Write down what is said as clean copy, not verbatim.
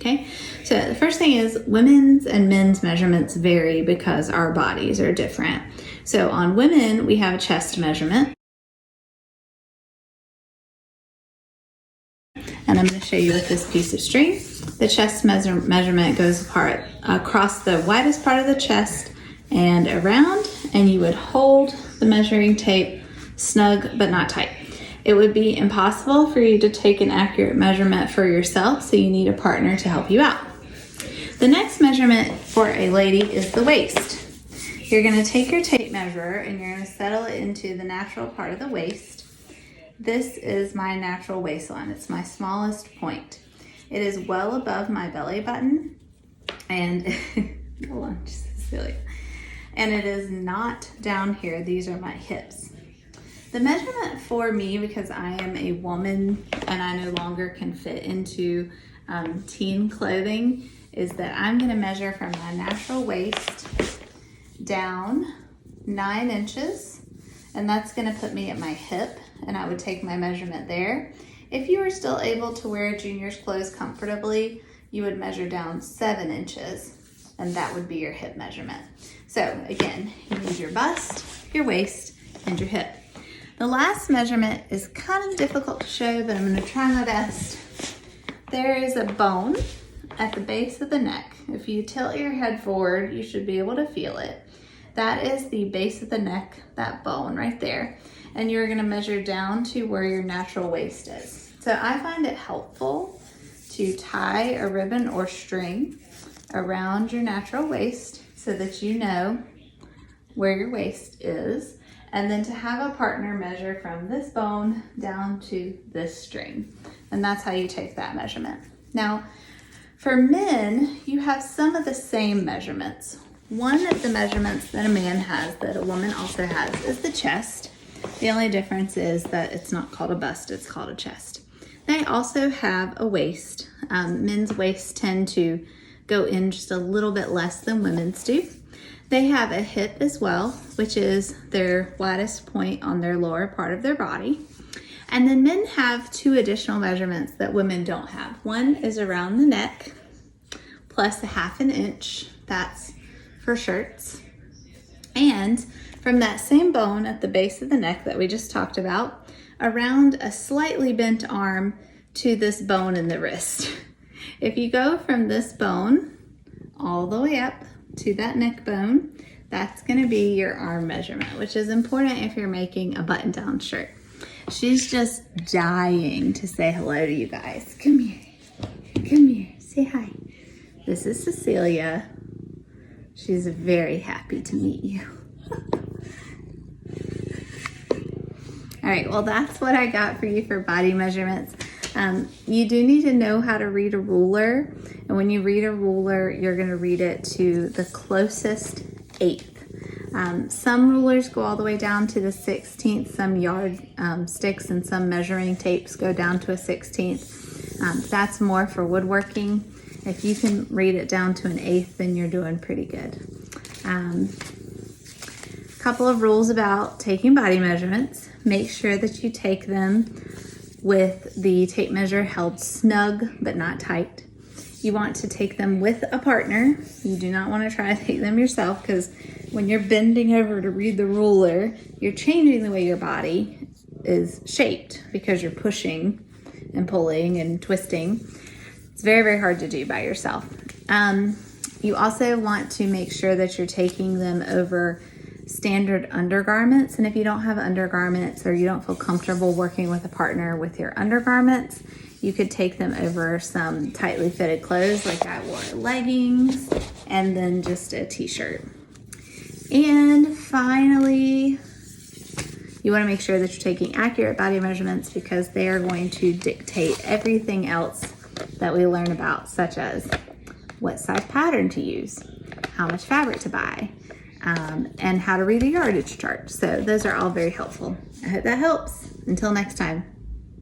Okay, so the first thing is women's and men's measurements vary because our bodies are different. So on women, we have a chest measurement. And I'm going to show you with this piece of string. The chest measurement goes across the widest part of the chest and around, and you would hold the measuring tape snug but not tight. It would be impossible for you to take an accurate measurement for yourself, so you need a partner to help you out. The next measurement for a lady is the waist. You're going to take your tape measure and you're going to settle it into the natural part of the waist. This is my natural waistline. It's my smallest point. It is well above my belly button, and hold on, just Cecilia. And it is not down here. These are my hips. The measurement for me, because I am a woman and I no longer can fit into teen clothing, is that I'm going to measure from my natural waist down 9 inches, and that's going to put me at my hip, and I would take my measurement there. If you were still able to wear junior's clothes comfortably, you would measure down 7 inches, and that would be your hip measurement. So again, you need your bust, your waist, and your hip. The last measurement is kind of difficult to show, but I'm going to try my best. There is a bone at the base of the neck. If you tilt your head forward, you should be able to feel it. That is the base of the neck, that bone right there. And you're going to measure down to where your natural waist is. So I find it helpful to tie a ribbon or string around your natural waist so that you know where your waist is, and then to have a partner measure from this bone down to this string. And that's how you take that measurement. Now, for men, you have some of the same measurements. One of the measurements that a man has that a woman also has is the chest. The only difference is that it's not called a bust, it's called a chest. They also have a waist. Men's waists tend to go in just a little bit less than women's do. They have a hip as well, which is their widest point on their lower part of their body. And then men have 2 additional measurements that women don't have. One is around the neck, plus a 1/2 inch. That's for shirts. And from that same bone at the base of the neck that we just talked about, around a slightly bent arm to this bone in the wrist. If you go from this bone all the way up to that neck bone, that's going to be your arm measurement, which is important if you're making a button-down shirt. She's just dying to say hello to you guys. Come here. Come here. Say hi. This is Cecilia. She's very happy to meet you. All right, well, that's what I got for you for body measurements. You do need to know how to read a ruler. And when you read a ruler, you're going to read it to the closest eighth. Some rulers go all the way down to the 16th. Some yard sticks and some measuring tapes go down to a 16th. That's more for woodworking. If you can read it down to an eighth, then you're doing pretty good. Couple of rules about taking body measurements. Make sure that you take them with the tape measure held snug but not tight. You want to take them with a partner. You do not want to try to take them yourself, because when you're bending over to read the ruler, you're changing the way your body is shaped because you're pushing and pulling and twisting. It's very, very hard to do by yourself. You also want to make sure that you're taking them over standard undergarments. And if you don't have undergarments or you don't feel comfortable working with a partner with your undergarments, you could take them over some tightly fitted clothes. Like I wore leggings and then just a t-shirt. And finally, you want to make sure that you're taking accurate body measurements, because they are going to dictate everything else that we learn about, such as what size pattern to use, how much fabric to buy, and how to read a yardage chart. So those are all very helpful. I hope that helps. Until next time.